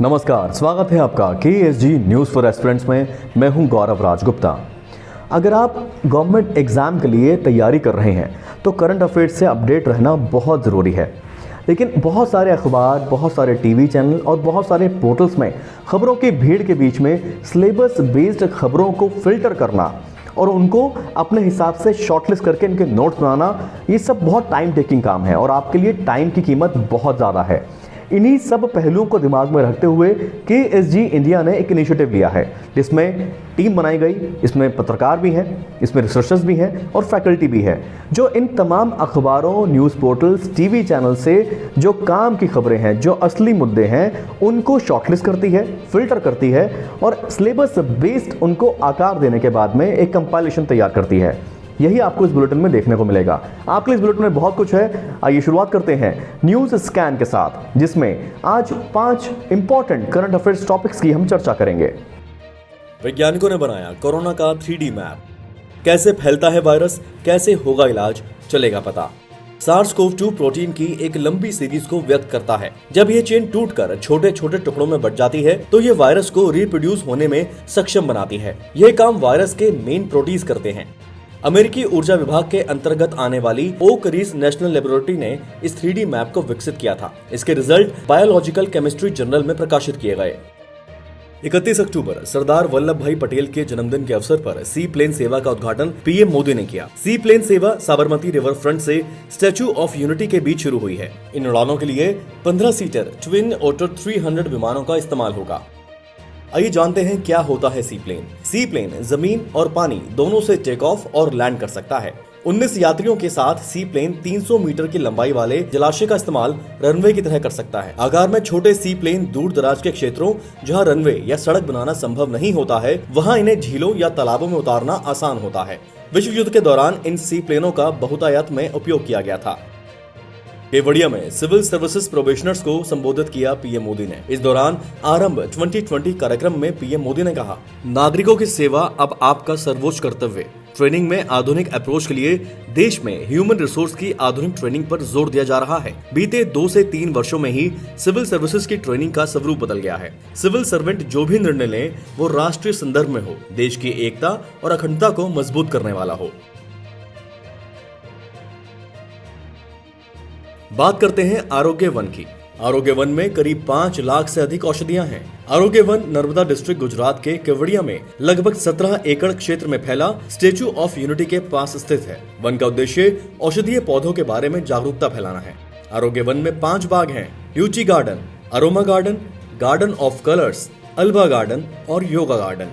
नमस्कार, स्वागत है आपका KSG न्यूज़ फॉर एस्पिरेंट्स में। मैं हूं गौरव राजगुप्ता। अगर आप गवर्नमेंट एग्ज़ाम के लिए तैयारी कर रहे हैं तो करंट अफेयर्स से अपडेट रहना बहुत ज़रूरी है। लेकिन बहुत सारे अखबार, बहुत सारे टीवी चैनल और बहुत सारे पोर्टल्स में खबरों की भीड़ के बीच में सिलेबस बेस्ड खबरों को फिल्टर करना और उनको अपने हिसाब से शॉर्टलिस्ट करके इनके नोट्स बनाना, ये सब बहुत टाइम टेकिंग काम है और आपके लिए टाइम की कीमत बहुत ज़्यादा है। इन्हीं सब पहलुओं को दिमाग में रखते हुए KSG इंडिया ने एक इनिशिएटिव लिया है जिसमें टीम बनाई गई। इसमें पत्रकार भी हैं, इसमें रिसर्चर्स भी हैं और फैकल्टी भी है, जो इन तमाम अखबारों, न्यूज़ पोर्टल्स, टीवी चैनल से जो काम की खबरें हैं, जो असली मुद्दे हैं, उनको शॉर्टलिस्ट करती है, फिल्टर करती है और सिलेबस बेस्ड उनको आकार देने के बाद में एक कंपाइलेशन तैयार करती है। यही आपको इस बुलेटिन में देखने को मिलेगा। आपके लिए इस बुलेटिन में बहुत कुछ है। आइए शुरुआत करते हैं न्यूज़ स्कैन के साथ, जिसमें आज 5 इंपॉर्टेंट करंट अफेयर्स टॉपिक्स की हम चर्चा करेंगे। वैज्ञानिकों ने बनाया कोरोना का 3D मैप। कैसे फैलता है वायरस, कैसे होगा इलाज, चलेगा पता। SARS-CoV-2 प्रोटीन की एक लंबी सीरीज को व्यक्त करता है। जब ये चेन टूटकर छोटे छोटे टुकड़ों में बट जाती है तो ये वायरस को रिप्रोड्यूस होने में सक्षम बनाती है। यह काम वायरस के मेन प्रोटीज करते हैं। अमेरिकी ऊर्जा विभाग के अंतर्गत आने वाली ओक रीज नेशनल लेबोरेटरी ने इस 3D मैप को विकसित किया था। इसके रिजल्ट बायोलॉजिकल केमिस्ट्री जर्नल में प्रकाशित किए गए। 31 अक्टूबर सरदार वल्लभ भाई पटेल के जन्मदिन के अवसर पर सी प्लेन सेवा का उद्घाटन PM मोदी ने किया। सी प्लेन सेवा साबरमती रिवर फ्रंट से स्टैच्यू ऑफ यूनिटी के बीच शुरू हुई है। इन उड़ानों के लिए 15 सीटर ट्विन ओटर 300 विमानों का इस्तेमाल होगा। आइए जानते हैं क्या होता है सी प्लेन। सी प्लेन जमीन और पानी दोनों से टेक ऑफ और लैंड कर सकता है। 19 यात्रियों के साथ सी प्लेन 300 मीटर की लंबाई वाले जलाशय का इस्तेमाल रनवे की तरह कर सकता है। आकार में छोटे सी प्लेन दूर दराज के क्षेत्रों जहां रनवे या सड़क बनाना संभव नहीं होता है, वहां इन्हें झीलों या तालाबों में उतारना आसान होता है। विश्व युद्ध के दौरान इन सी प्लेनों का बहुतायत में उपयोग किया गया था। केवड़िया में सिविल सर्विसेज प्रोबेशनर्स को संबोधित किया PM मोदी ने। इस दौरान आरंभ 2020 कार्यक्रम में PM मोदी ने कहा, नागरिकों की सेवा अब आपका सर्वोच्च कर्तव्य। ट्रेनिंग में आधुनिक अप्रोच के लिए देश में ह्यूमन रिसोर्स की आधुनिक ट्रेनिंग पर जोर दिया जा रहा है। बीते 2 से 3 वर्षों में ही सिविल सर्विसेज की ट्रेनिंग का स्वरूप बदल गया है। सिविल सर्वेंट जो भी निर्णय ले वो राष्ट्रीय संदर्भ में हो, देश की एकता और अखंडता को मजबूत करने वाला हो। बात करते हैं आरोग्य वन की। आरोग्य वन में करीब 5 लाख से अधिक औषधियां हैं। आरोग्य वन नर्मदा डिस्ट्रिक्ट गुजरात के केवड़िया में लगभग 17 एकड़ क्षेत्र में फैला स्टैच्यू ऑफ यूनिटी के पास स्थित है। वन का उद्देश्य औषधीय पौधों के बारे में जागरूकता फैलाना है। आरोग्य वन में 5 बाग हैं: ल्यूची garden, aroma garden, garden of colours, Alba garden और योगा गार्डन।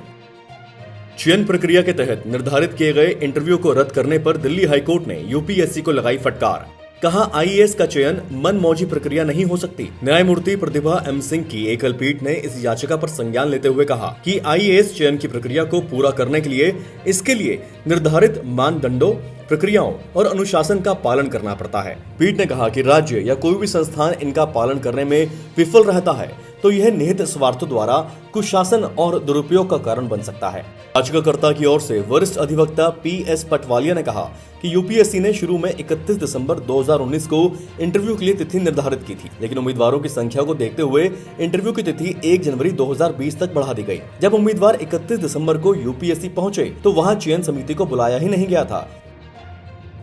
चयन प्रक्रिया के तहत निर्धारित किए गए इंटरव्यू को रद्द करने पर दिल्ली हाईकोर्ट ने UPSC को लगाई फटकार। कहा, IAS का चयन मनमौजी प्रक्रिया नहीं हो सकती। न्यायमूर्ति प्रतिभा M सिंह की एकल पीठ ने इस याचिका पर संज्ञान लेते हुए कहा कि IAS चयन की प्रक्रिया को पूरा करने के लिए इसके लिए निर्धारित मानदंडों, प्रक्रियाओं और अनुशासन का पालन करना पड़ता है। पीठ ने कहा कि राज्य या कोई भी संस्थान इनका पालन करने में विफल रहता है तो यह निहित स्वार्थों द्वारा कुशासन और दुरुपयोग का कारण बन सकता है। याचिकाकर्ता की ओर से वरिष्ठ अधिवक्ता PS पटवालिया ने कहा कि UPSC ने शुरू में 31 दिसंबर 2019 को इंटरव्यू के लिए तिथि निर्धारित की थी, लेकिन उम्मीदवारों की संख्या को देखते हुए इंटरव्यू की तिथि 1 जनवरी 2020 तक बढ़ा दी गई। जब उम्मीदवार 31 दिसंबर को UPSC पहुंचे तो वहां चयन समिति को बुलाया ही नहीं गया था।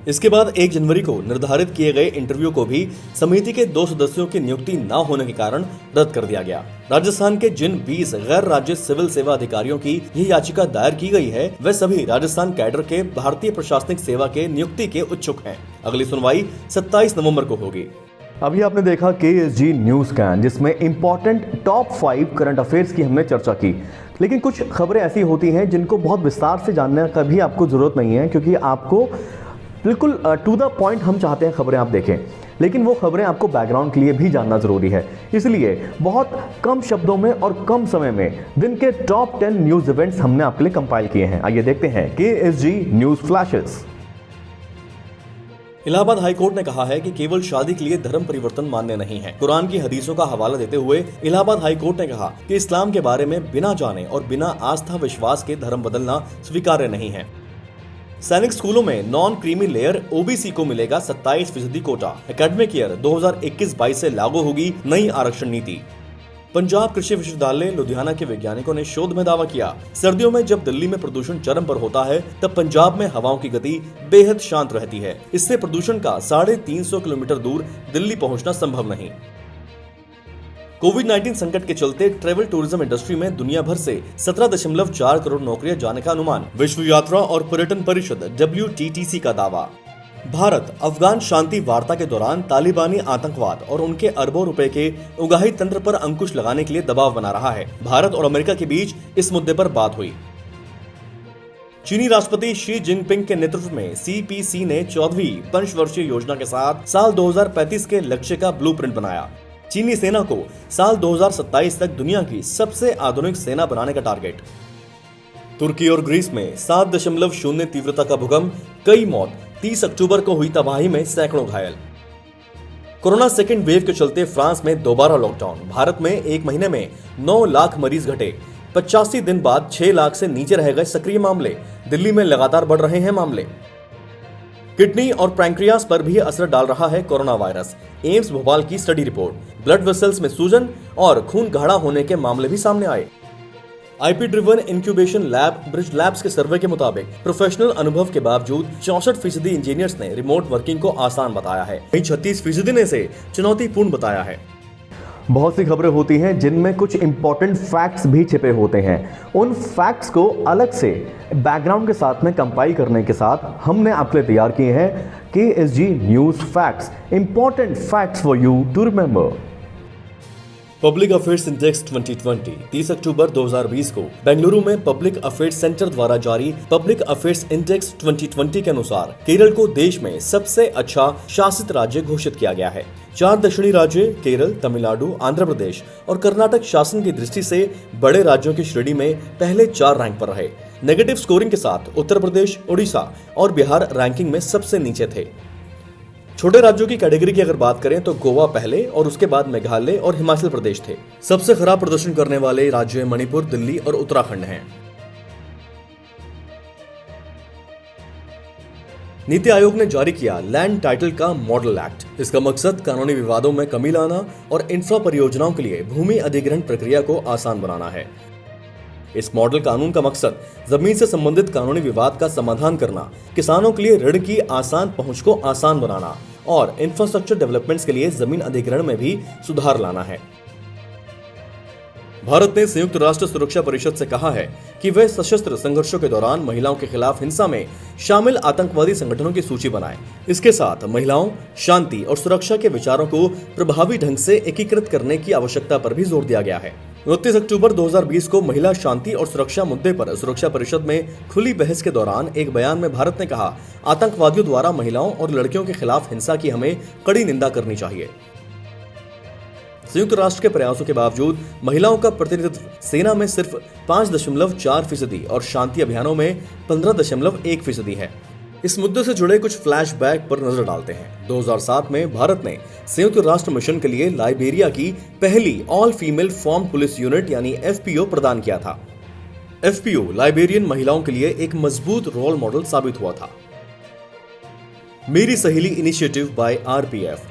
इसके बाद 1 जनवरी को निर्धारित किए गए इंटरव्यू को भी समिति के 2 सदस्यों की नियुक्ति न होने के कारण रद्द कर दिया गया। राजस्थान के जिन 20 गैर राज्य सिविल सेवा अधिकारियों की यह याचिका दायर की गई है, वे सभी राजस्थान कैडर के भारतीय प्रशासनिक सेवा के नियुक्ति के इच्छुक हैं। अगली सुनवाई 27 नवंबर को होगी। अभी आपने देखा KSG न्यूज़ स्कैन, जिसमें इंपॉर्टेंट टॉप 5 करंट अफेयर्स की हमने चर्चा की। लेकिन कुछ खबरें ऐसी होती हैं जिनको बहुत विस्तार से जानने का भी आपको जरूरत नहीं है, क्योंकि आपको बिल्कुल टू द पॉइंट हम चाहते हैं खबरें आप देखें, लेकिन वो खबरें आपको बैकग्राउंड के लिए भी जानना जरूरी है। इसलिए बहुत कम शब्दों में और कम समय में दिन के टॉप 10 न्यूज़ इवेंट्स हमने आपके लिए कंपाइल किए हैं। आइए देखते हैं KSG news flashes. Allahabad high court ने कहा है कि केवल शादी के लिए धर्म परिवर्तन मान्य नहीं है। कुरान की हदीसों का हवाला देते हुए इलाहाबाद हाईकोर्ट ने कहा कि इस्लाम के बारे में बिना जाने और बिना आस्था विश्वास के धर्म बदलना स्वीकार्य नहीं है। सैनिक स्कूलों में नॉन क्रीमी लेयर OBC को मिलेगा 27% कोटा। एकेडमिक ईयर 2021-22 से लागू होगी नई आरक्षण नीति। पंजाब कृषि विश्वविद्यालय लुधियाना के वैज्ञानिकों ने शोध में दावा किया, सर्दियों में जब दिल्ली में प्रदूषण चरम पर होता है तब पंजाब में हवाओं की गति बेहद शांत रहती है। इससे प्रदूषण का 350 किलोमीटर दूर दिल्ली पहुंचना संभव नहीं। कोविड-19 संकट के चलते ट्रेवल टूरिज्म इंडस्ट्री में दुनिया भर से 17.4 करोड़ नौकरियां जाने का अनुमान। विश्व यात्रा और पर्यटन परिषद WTTC का दावा। भारत अफगान शांति वार्ता के दौरान तालिबानी आतंकवाद और उनके अरबों रुपए के उगाही तंत्र पर अंकुश लगाने के लिए दबाव बना रहा है। भारत और अमेरिका के बीच इस मुद्दे पर बात हुई। चीनी राष्ट्रपति शी जिनपिंग के नेतृत्व में CPC ने 14वीं पंचवर्षीय योजना के साथ साल 2035 के लक्ष्य का ब्लूप्रिंट बनाया। चीनी सेना को साल 2027 तक दुनिया की सबसे आधुनिक सेना बनाने का टारगेट। तुर्की और ग्रीस में 7.0 तीव्रता का भूकंप, कई मौत, 30 अक्टूबर को हुई तबाही में सैकड़ों घायल। कोरोना सेकेंड वेव के चलते फ्रांस में दोबारा लॉकडाउन। भारत में एक महीने में 9 लाख मरीज घटे। 85 दिन बाद 6 लाख से नीचे रह गए सक्रिय मामले। दिल्ली में लगातार बढ़ रहे हैं मामले। किडनी और पैंक्रियास पर भी असर डाल रहा है कोरोना वायरस। एम्स भोपाल की स्टडी रिपोर्ट। ब्लड वेसल्स में सूजन और खून गाढ़ा होने के मामले भी सामने आए। IP driven incubation lab bridge labs के सर्वे के मुताबिक प्रोफेशनल अनुभव के बावजूद 64% इंजीनियर्स ने रिमोट वर्किंग को आसान बताया है, वहीं 36% ने इसे चुनौतीपूर्ण बताया है। बहुत सी खबरें होती हैं जिनमें कुछ इंपॉर्टेंट फैक्ट्स भी छिपे होते हैं। उन फैक्ट्स को अलग से बैकग्राउंड के साथ में कंपाइल करने के साथ हमने आपके लिए तैयार किए हैं KSG news facts, important facts for you to remember. Public affairs index 2020 30 अक्टूबर 2020 को बेंगलुरु में पब्लिक अफेयर्स सेंटर द्वारा जारी पब्लिक अफेयर्स इंडेक्स 2020 के अनुसार केरल को देश में सबसे अच्छा शासित राज्य घोषित किया गया है। 4 दक्षिणी राज्य केरल, तमिलनाडु, आंध्र प्रदेश और कर्नाटक शासन की दृष्टि से बड़े राज्यों की श्रेणी में पहले 4 रैंक पर रहे। नेगेटिव स्कोरिंग के साथ उत्तर प्रदेश, उड़ीसा और बिहार रैंकिंग में सबसे नीचे थे। छोटे राज्यों की कैटेगरी की अगर बात करें तो गोवा पहले और उसके बाद मेघालय और हिमाचल प्रदेश थे। सबसे खराब प्रदर्शन करने वाले राज्य मणिपुर, दिल्ली और उत्तराखंड हैं। नीति आयोग ने जारी किया लैंड टाइटल का मॉडल एक्ट। इसका मकसद कानूनी विवादों में कमी लाना और इंफ्रा परियोजनाओं के लिए भूमि अधिग्रहण प्रक्रिया को आसान बनाना है। इस मॉडल कानून का मकसद जमीन से संबंधित कानूनी विवाद का समाधान करना, किसानों के लिए ऋण की आसान पहुंच को आसान बनाना और इंफ्रास्ट्रक्चर डेवलपमेंट्स के लिए जमीन अधिग्रहण में भी सुधार लाना है। भारत ने संयुक्त राष्ट्र सुरक्षा परिषद से कहा है कि वह सशस्त्र संघर्षों के दौरान महिलाओं के खिलाफ हिंसा में शामिल आतंकवादी संगठनों की सूची बनाए। इसके साथ महिलाओं, शांति और सुरक्षा के विचारों को प्रभावी ढंग से एकीकृत करने की आवश्यकता पर भी जोर दिया गया है। 29 अक्टूबर 2020 को महिला शांति और सुरक्षा मुद्दे पर सुरक्षा परिषद में खुली बहस के दौरान एक बयान में भारत ने कहा, आतंकवादियों द्वारा महिलाओं और लड़कियों के खिलाफ हिंसा की हमें कड़ी निंदा करनी चाहिए। संयुक्त राष्ट्र के प्रयासों के बावजूद महिलाओं का प्रतिनिधित्व सेना में सिर्फ 5.4% और शांति अभियानों में 15.1% है। इस मुद्दे से जुड़े कुछ फ्लैशबैक पर नजर डालते हैं। 2007 में भारत ने संयुक्त राष्ट्र मिशन के लिए लाइबेरिया की पहली all female form police unit यानी FPO प्रदान किया था। FPO लाइबेरियन महिलाओं के लिए एक मजबूत रोल मॉडल साबित हुआ था। मेरी सहेली इनिशिएटिव बाय RPF।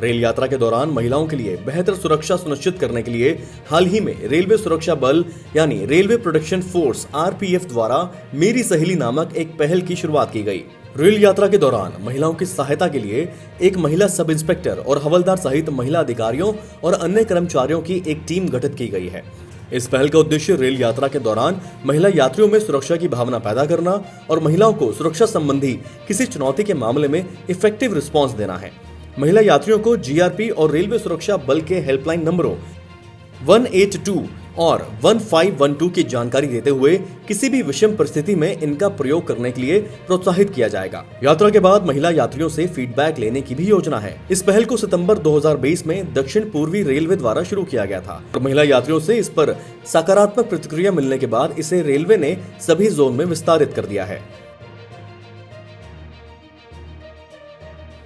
रेल यात्रा के दौरान महिलाओं के लिए बेहतर सुरक्षा सुनिश्चित करने के लिए हाल ही में रेलवे सुरक्षा बल यानी रेलवे प्रोटेक्शन फोर्स RPF द्वारा मेरी सहेली नामक एक पहल की शुरुआत की गई। रेल यात्रा के दौरान महिलाओं की सहायता के लिए एक महिला सब इंस्पेक्टर और हवलदार सहित महिला अधिकारियों और अन्य कर्मचारियों की एक टीम गठित की गई है। इस पहल का उद्देश्य रेल यात्रा के दौरान महिला यात्रियों में सुरक्षा की भावना पैदा करना और महिलाओं को सुरक्षा संबंधी किसी चुनौती के मामले में इफेक्टिव रिस्पॉन्स देना है। महिला यात्रियों को GRP और रेलवे सुरक्षा बल के हेल्पलाइन नंबरों 182 और 1512 की जानकारी देते हुए किसी भी विषम परिस्थिति में इनका प्रयोग करने के लिए प्रोत्साहित किया जाएगा। यात्रा के बाद महिला यात्रियों से फीडबैक लेने की भी योजना है। इस पहल को सितंबर 2020 में दक्षिण पूर्वी रेलवे द्वारा शुरू किया गया था और महिला यात्रियों से इस पर सकारात्मक प्रतिक्रिया मिलने के बाद इसे रेलवे ने सभी जोन में विस्तारित कर दिया है।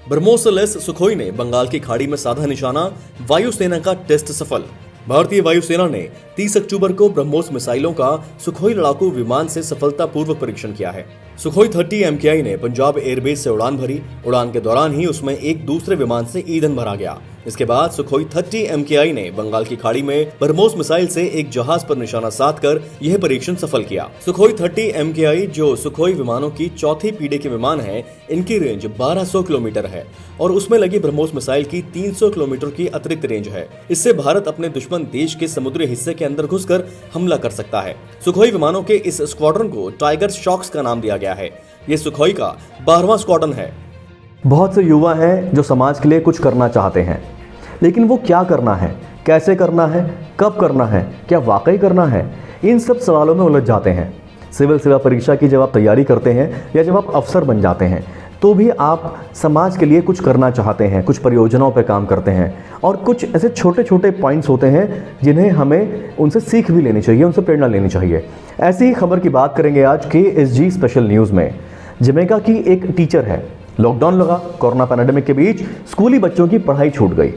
ब्रह्मोस LS सुखोई ने बंगाल की खाड़ी में साधा निशाना, वायुसेना का टेस्ट सफल। भारतीय वायुसेना ने 30 अक्टूबर को ब्रह्मोस मिसाइलों का सुखोई लड़ाकू विमान से सफलतापूर्वक परीक्षण किया है। सुखोई 30 MKI ने पंजाब एयरबेस से उड़ान भरी। उड़ान के दौरान ही उसमें एक दूसरे विमान से ईंधन भरा गया। इसके बाद सुखोई 30 MKI ने बंगाल की खाड़ी में ब्रह्मोस मिसाइल से एक जहाज पर निशाना साधकर यह परीक्षण सफल किया। सुखोई 30 MKI जो सुखोई विमानों की चौथी पीढ़ी के विमान है, इनकी रेंज 1200 किलोमीटर है और उसमें लगी ब्रह्मोस मिसाइल की 300 किलोमीटर की अतिरिक्त रेंज है। इससे भारत अपने दुश्मन देश के समुद्री हिस्से के अंदर घुसकर हमला कर सकता है। सुखोई विमानों के इस स्क्वाड्रन को टाइगर शॉक्स का नाम दिया गया है। ये सुखोई का 12वां स्क्वाड्रन है। बहुत से युवा हैं जो समाज के लिए कुछ करना चाहते हैं, लेकिन वो क्या करना है, कैसे करना है, कब करना है, क्या वाकई करना है, इन सब सवालों में उलझ जाते हैं। सिविल सेवा परीक्षा की जब आप तैयारी करते हैं या जब आप अफसर बन जाते हैं तो भी आप समाज के लिए कुछ करना चाहते हैं, कुछ परियोजनाओं पर काम करते हैं और कुछ ऐसे छोटे छोटे पॉइंट्स होते हैं जिन्हें हमें उनसे सीख भी लेनी चाहिए, उनसे प्रेरणा लेनी चाहिए। ऐसी ही खबर की बात करेंगे आज KSG स्पेशल न्यूज़ में। जमैका की एक टीचर है, लॉकडाउन लगा, कोरोना पैंडेमिक के बीच स्कूली बच्चों की पढ़ाई छूट गई,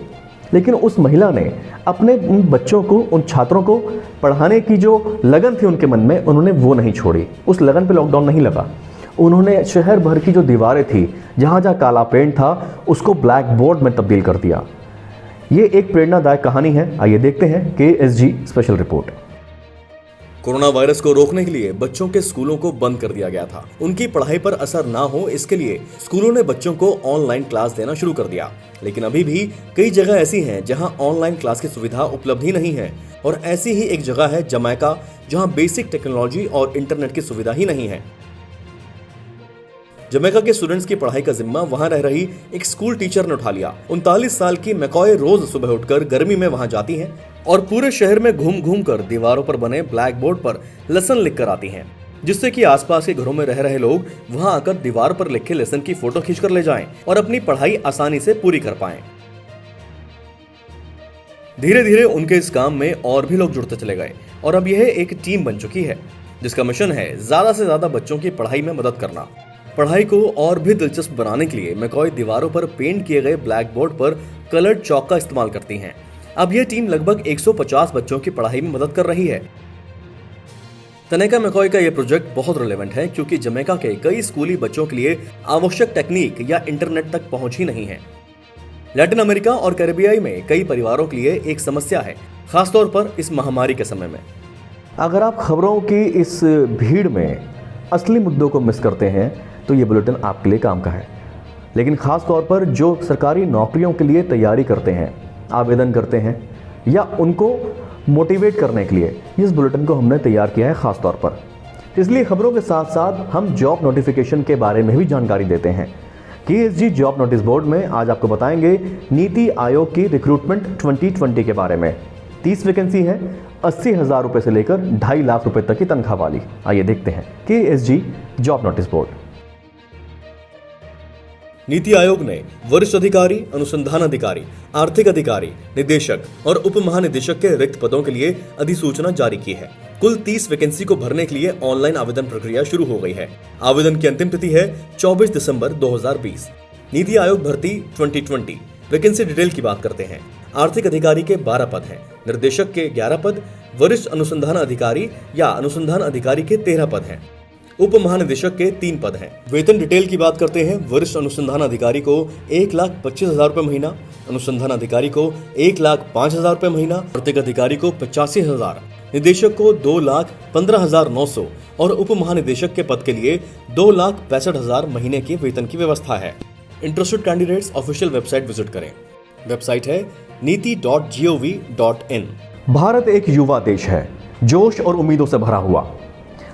लेकिन उस महिला ने अपने उन बच्चों को, उन छात्रों को पढ़ाने की जो लगन थी उनके मन में, उन्होंने वो नहीं छोड़ी। उस लगन पे लॉकडाउन नहीं लगा। उन्होंने शहर भर की जो दीवारें थी, जहाँ जहाँ काला पेंट था, उसको ब्लैक बोर्ड में तब्दील कर दिया। ये एक प्रेरणादायक कहानी है। आइए देखते हैं KSG special report. Corona virus को रोकने के लिए बच्चों के स्कूलों को बंद कर दिया गया था। उनकी पढ़ाई पर असर ना हो, इसके लिए स्कूलों ने बच्चों को ऑनलाइन क्लास देना शुरू कर दिया। लेकिन अभी भी कई जगह ऐसी हैं जहां ऑनलाइन क्लास की सुविधा उपलब्ध ही नहीं है और ऐसी ही एक जगह है जमैका, जहां बेसिक टेक्नोलॉजी और इंटरनेट की सुविधा ही नहीं है। जमैका के स्टूडेंट्स की पढ़ाई का जिम्मा वहां रह रही एक स्कूल टीचर ने उठा लिया। 39 साल की मैकॉय रोज सुबह उठकर गर्मी में वहां जाती हैं और पूरे शहर में घूम घूम कर दीवारों पर बने ब्लैक बोर्ड पर लेसन लिख कर आती हैं, जिससे कि आसपास के घरों में रह रहे लोग वहां आकर दीवार पर लिखे लेसन की फोटो खींचकर ले जाएं और अपनी पढ़ाई आसानी से पूरी कर पाएं। धीरे धीरे उनके इस काम में और भी लोग जुड़ते चले गए और अब यह एक टीम बन चुकी है, जिसका मिशन है ज्यादा से ज्यादा बच्चों की पढ़ाई में मदद करना। पढ़ाई को और भी दिलचस्प बनाने के लिए मैकॉय दीवारों पर पेंट किए गए ब्लैक बोर्ड पर कलर्ड चॉक का इस्तेमाल करती हैं। अब यह टीम लगभग 150 बच्चों की पढ़ाई में मदद कर रही है। तनेका मैकॉय का यह प्रोजेक्ट बहुत रिलेवेंट है क्योंकि जमैका के कई स्कूली बच्चों के लिए आवश्यक टेक्निक या इंटरनेट तक पहुंच ही नहीं है। लैटिन अमेरिका और कैरेबियाई में कई परिवारों के लिए एक समस्या है, खासतौर पर इस महामारी के समय में। अगर आप खबरों की इस भीड़ में असली मुद्दों को मिस करते हैं तो ये बुलेटिन आपके लिए काम का है। लेकिन ख़ास तौर पर जो सरकारी नौकरियों के लिए तैयारी करते हैं, आवेदन करते हैं या उनको मोटिवेट करने के लिए इस बुलेटिन को हमने तैयार किया है ख़ास तौर पर। इसलिए खबरों के साथ साथ हम जॉब नोटिफिकेशन के बारे में भी जानकारी देते हैं। KSG जॉब नोटिस बोर्ड में आज आपको बताएंगे नीति आयोग की रिक्रूटमेंट 2020 के बारे में। 30 वैकेंसी है, 80,000 रुपये से लेकर 2.5 लाख रुपए तक की तनख्वाह वाली। आइए देखते हैं KSG job notice board. NITI Aayog ने वरिष्ठ अधिकारी, अनुसंधान अधिकारी, आर्थिक अधिकारी, निदेशक और उप महानिदेशक के रिक्त पदों के लिए अधिसूचना जारी की है। कुल 30 वैकेंसी को भरने के लिए ऑनलाइन आवेदन प्रक्रिया शुरू हो गई है। आवेदन की अंतिम तिथि है 24 दिसंबर 2020। नीति आयोग भर्ती 2020 वैकेंसी डिटेल की बात करते हैं। आर्थिक अधिकारी के 12 पद हैं, निर्देशक के 11 पद, वरिष्ठ अनुसंधान अधिकारी या अनुसंधान अधिकारी के 13 पद हैं, उप महानिदेशक के 3 पद हैं। वेतन डिटेल की बात करते हैं। वरिष्ठ अनुसंधान अधिकारी को 1,25,000 रुपए महीना, अनुसंधान अधिकारी को 1,05,000 रुपए महीना, आर्थिक अधिकारी को 85,000, निदेशक को 2,15,900 और उप महानिदेशक के पद के लिए 2,65,000 महीने के वेतन की व्यवस्था है। Interested candidates official website visit करें। वेबसाइट है niti.gov.in। भारत एक युवा देश है, जोश और उम्मीदों से भरा हुआ।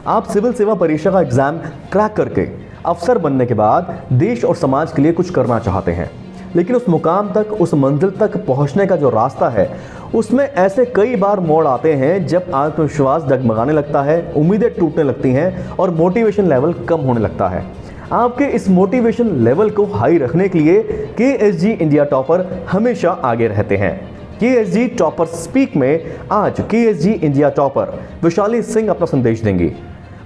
आप सिविल सेवा परीक्षा का एग्जाम क्रैक करके अफसर बनने के बाद देश और समाज के लिए कुछ करना चाहते हैं, लेकिन उस मुकाम तक, उस मंजिल तक पहुंचने का जो रास्ता है, उसमें ऐसे कई बार मोड़ आते हैं जब आत्मविश्वास डगमगाने लगता है, उम्मीदें टूटने लगती हैं और मोटिवेशन लेवल कम होने लगता है। आपके इस मोटिवेशन लेवल को हाई रखने के लिए KSG इंडिया टॉपर हमेशा आगे रहते हैं। KSG टॉपर स्पीक में आज KSG India topper Vishali Singh अपना संदेश देंगी।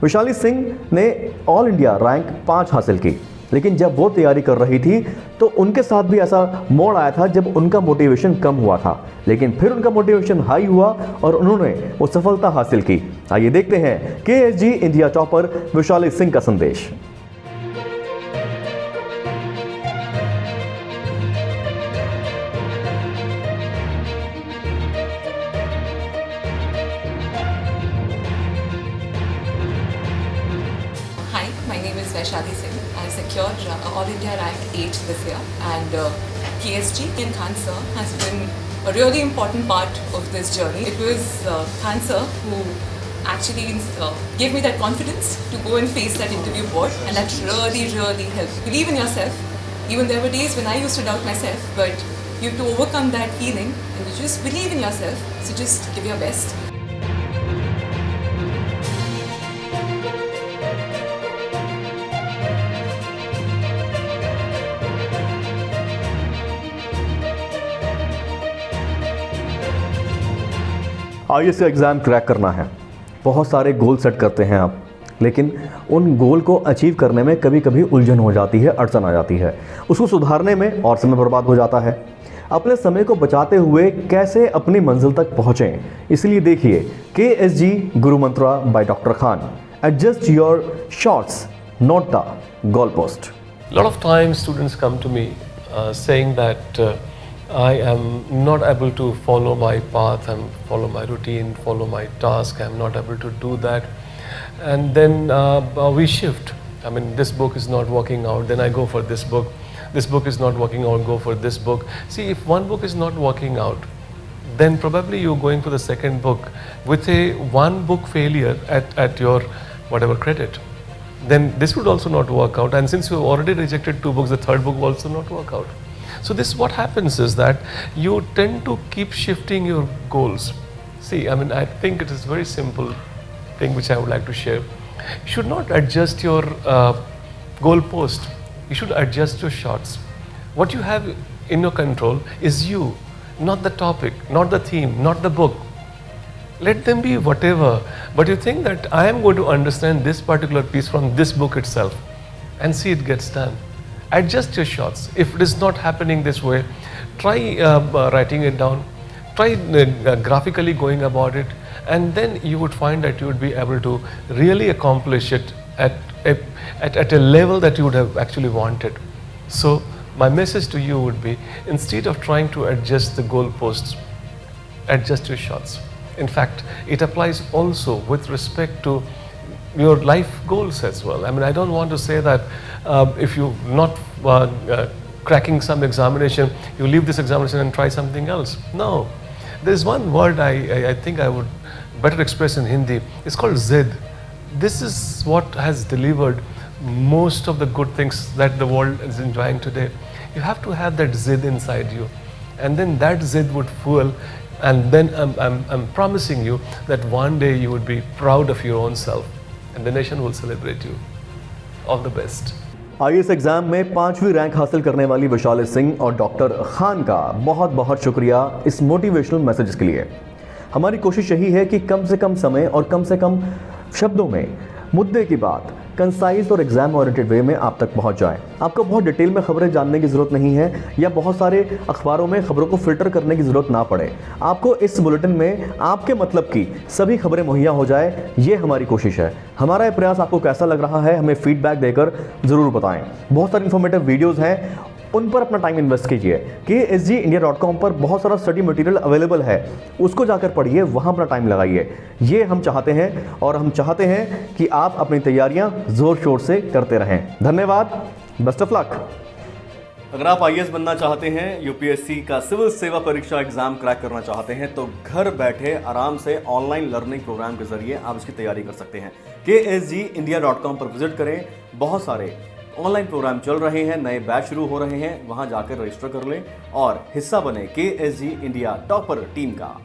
विशाली सिंह ने ऑल इंडिया रैंक 5 हासिल की, लेकिन जब वो तैयारी कर रही थी तो उनके साथ भी ऐसा मोड़ आया था जब उनका मोटिवेशन कम हुआ था, लेकिन फिर उनका मोटिवेशन हाई हुआ और उन्होंने वो सफलता हासिल की। आइए देखते हैं KSG India topper Vishali Singh का संदेश। is Vaishali Singh. I secured All India Rank 8 this year, and KSG in Khan sir has been a really important part of this journey. It was Khan sir who actually gave me that confidence to go and face that interview board, and that really helped. Believe in yourself. Even there were days when I used to doubt myself, but you have to overcome that feeling and you just believe in yourself. So just give your best. IAS का exam crack करना है, बहुत सारे goal set करते हैं आप, लेकिन उन गोल को अचीव करने में कभी कभी उलझन हो जाती है, अड़चन आ जाती है, उसको सुधारने में और समय बर्बाद हो जाता है। अपने समय को बचाते हुए कैसे अपनी मंजिल तक पहुँचें, इसलिए देखिए KSG guru mantra by doctor Khan. Adjust your shots, not the goal post. A lot of times students come to me saying that I am not able to follow my path and follow my routine, follow my task. I am not able to do that. And then we shift. I mean, this book is not working out, then I go for this book. This book is not working out, go for this book. See, if one book is not working out, then probably you're going for the second book with a one book failure at your whatever credit. Then this would also not work out. And since you've already rejected two books, the third book will also not work out. So this what happens is that you tend to keep shifting your goals. See, I mean, I think it is very simple thing which I would like to share. You should not adjust your goal post. You should adjust your shots. What you have in your control is you, not the topic, not the theme, not the book. Let them be whatever. But you think that I am going to understand this particular piece from this book itself and see it gets done. Adjust your shots. If it is not happening this way, try writing it down, try graphically going about it, and then you would find that you would be able to really accomplish it at a level that you would have actually wanted. So my message to you would be, instead of trying to adjust the goalposts, adjust your shots. In fact, it applies also with respect to your life goals as well. I mean, I don't want to say that if you're not cracking some examination, you leave this examination and try something else. No. There's one word I think I would better express in Hindi. It's called Zid. This is what has delivered most of the good things that the world is enjoying today. You have to have that Zid inside you. And then that Zid would fuel. And then I'm promising you that one day you would be proud of your own self. And the nation will celebrate you. All the best. IAS exam में 5वीं rank हासिल करने वाली वैशाली सिंह और doctor Khan का बहुत बहुत शुक्रिया इस मोटिवेशनल मैसेज के लिए। हमारी कोशिश यही है कि कम से कम समय और कम से कम शब्दों में मुद्दे की बात कंसाइज और एग्जाम ओरिएंटेड वे में आप तक पहुंच जाए। आपको बहुत डिटेल में खबरें जानने की ज़रूरत नहीं है या बहुत सारे अखबारों में खबरों को फिल्टर करने की ज़रूरत ना पड़े। आपको इस बुलेटिन में आपके मतलब की सभी खबरें मुहैया हो जाए, ये हमारी कोशिश है। हमारा ये प्रयास आपको कैसा लग रहा है, हमें फीडबैक देकर ज़रूर बताएं। बहुत सारे इन्फॉर्मेटिव वीडियोज़ हैं, उन पर अपना टाइम इन्वेस्ट कीजिए। KSGindia.com पर बहुत सारा स्टडी मटेरियल अवेलेबल है, उसको जाकर पढ़िए, वहाँ अपना टाइम लगाइए। ये हम चाहते हैं और हम चाहते हैं कि आप अपनी तैयारियां जोर शोर से करते रहें। धन्यवाद, बेस्ट ऑफ लक। अगर आप आईएएस बनना चाहते हैं, यूपीएससी का सिविल सेवा परीक्षा एग्जाम क्रैक करना चाहते हैं, तो घर बैठे आराम से ऑनलाइन लर्निंग प्रोग्राम के जरिए आप इसकी तैयारी कर सकते हैं। KSGindia.com पर विजिट करें, बहुत सारे ऑनलाइन प्रोग्राम चल रहे हैं, नए बैच शुरू हो रहे हैं, वहां जाकर रजिस्टर कर लें और हिस्सा बने KSG इंडिया टॉपर टीम का।